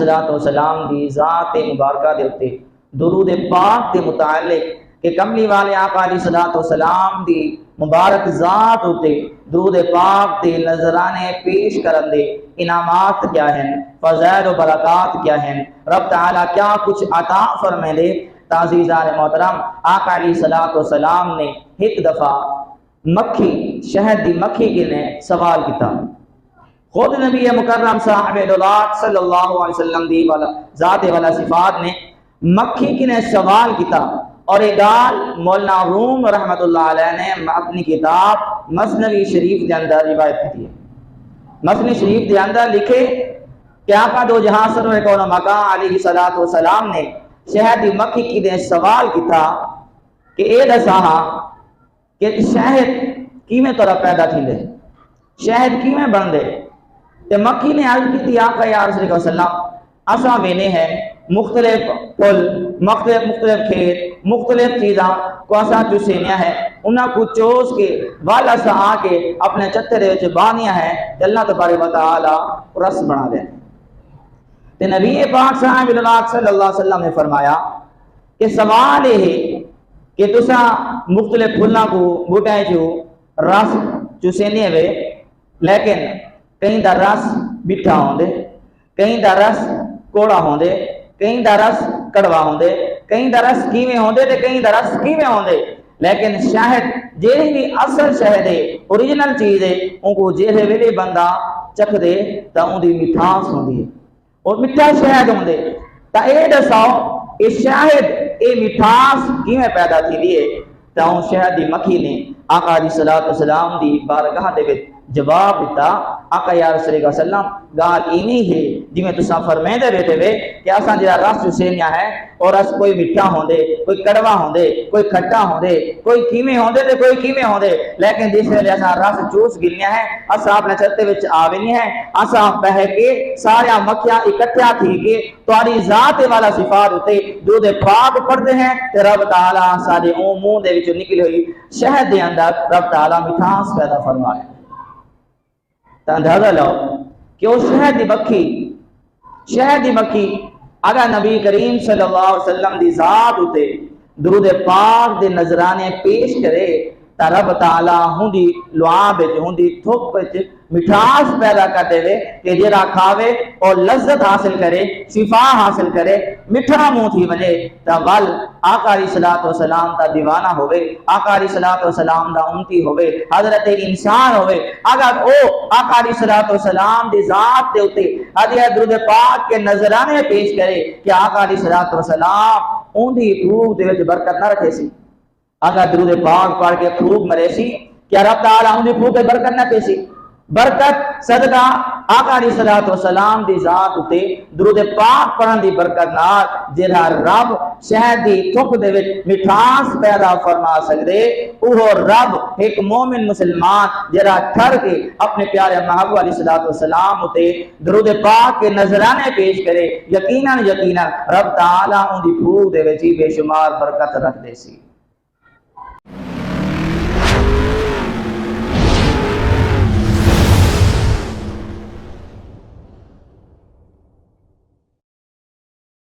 الصلوۃ والسلام دی ذات مبارکہ دے اوتے درود پاک دے متعلق کہ کملی والے آقا علیہ الصلوۃ والسلام دی مبارک ذات ہوتے درود پاک دے نذرانے پیش کرن دے انعامات کیا ہیں، فضائل و برکات کیا ہیں، رب تعالیٰ کیا کچھ عطا فرمائے دے۔ تعزیزان محترم، آقا علیہ الصلوۃ والسلام نے ایک دفعہ مکھی شہد دی مکھی کے نے سوال کیتا، خود نبی مکرم صاحب دولات صلی اللہ علیہ وسلم دی والا ذات والا صفات نے مکھی کی نے سوال کیتا، اور یہ گال مولانا روم رحمت اللہ علیہ نے اپنی کتاب مثنوی شریف کے اندر روایت کی ہے۔ مثنوی شریف کے اندر لکھے کہ آقا دو جہاں سرور کون مکان علیہ الصلوۃ والسلام نے شہد دی مکھی کی نے سوال کیتا کہ اے دسا کہ شہد کیویں طرح پیدا تھیندے، شہد کیویں بندے؟ تے مکھی نے عرض کی آقا یا رسول اللہ صلی اللہ علیہ وسلم اساں وینے ہیں مختلف پھل، مختلف کھیت، مختلف چیزاں کو اساں چوسینیاں ہیں، انہاں کو چوس کے والا سا آ کے اپنے چترے وچ بانیاں ہیں تے اللہ تبارک و تعالی رس بنا دے۔ تے نبی پاک صاحب صلی اللہ علیہ وسلم نے فرمایا کہ سوال یہ ہے کہ تساں مختلف پھلاں کو بوٹائیں جو رس چوسینے وے، لیکن کہیں دا رس میٹھا ہوندے، کہیں دا رس کوڑا ہوندے، کہیں دا رس کڑوا ہوندے، کہیں دا رس کیویں ہوندے تے کہیں دا رس کیویں ہوندے، لیکن شہد جیڑی بھی اصل شہد ہے، اوریجنل چیز ہے، ان کو جیڑے ویلے بندہ چکھ دے تا ان دی مٹھاس ہوندی ہے اور میٹھا شہد ہوندے۔ تا اے دساؤ اے شہد اے مٹھاس کیویں پیدا تھی ہے؟ تا ان شہد دی مکھی نے آقا علیہ الصلوۃ والسلام دی بارگاہ دے وچ جواب دیتا، آقا یا رسول اللہ صلی اللہ علیہ وسلم گال اینی ہے جی میں تساں فرمیندے بیٹھے وے کہ اساں جڑا رس چوسینیا ہے اور رس کوئی میٹھا ہوندے، کوئی کڑوا ہوندے، کوئی کھٹا ہوندے، کوئی کیویں ہوندے تے کوئی کیویں ہوندے، لیکن جس ویلے اساں رس چوس گلیا ہے اساں اپنے چتے وچ آونی ہے، اساں بہ کے سارا مکھیاں اکٹھا تھی کے تہاڈی ذات والا صفات اتے درود پاک پڑھتے ہیں تے رب تعالیٰ سارے اون منہ دے وچوں نکلی ہوئی شہد دے اندر رب تعالیٰ مٹھاس پیدا فرمائے۔ تا اندازہ لو کہ وہ شہد دی مکھی اگر نبی کریم صلی اللہ علیہ وسلم دی ذات ہوتے درود پاک دے نذرانے پیش کرے تا رب تعالیٰ ہوندی لعاب وچ ہوندی تھوک وچ مٹھاس پیدا کر دے وے کہ جڑا کھاوے اور لذت حاصل کرے، شفا حاصل کرے، مٹھا منہ تھی ونے تا ول آقا علیہ الصلوۃ والسلام دا دیوانہ ہوئے، آقا علیہ الصلوۃ والسلام دا امتی ہوئے، حضرت انسان ہوئے، اگر او آقا علیہ الصلوۃ والسلام دی ذات دے اوتے حضرت درود پاک کے نذرانے پیش کرے کہ آقا علیہ الصلوۃ والسلام اون دی روح دے وچ برکت نہ رکھے سی، اگر درود پاک پڑھ کے پھوک مرے سی کیا رب تعالیٰ اون دی پھوک تے برکت نہ پیسی؟ برکت صدقہ آقا علیہ الصلوۃ والسلام دی ذات اتے درود پاک پڑھن دی برکت نال جڑا رب شہد دی تھوک دے وچ مٹھاس پیدا فرما سکدے، اوہ رب ایک مومن مسلمان جڑا ٹھر کے اپنے پیارے محبوب علیہ الصلوۃ والسلام اتے درود پاک کے نذرانے پیش کرے، یقیناً رب تعالیٰ ان دی پھوک دے وچ بے شمار برکت رکھ دے سی۔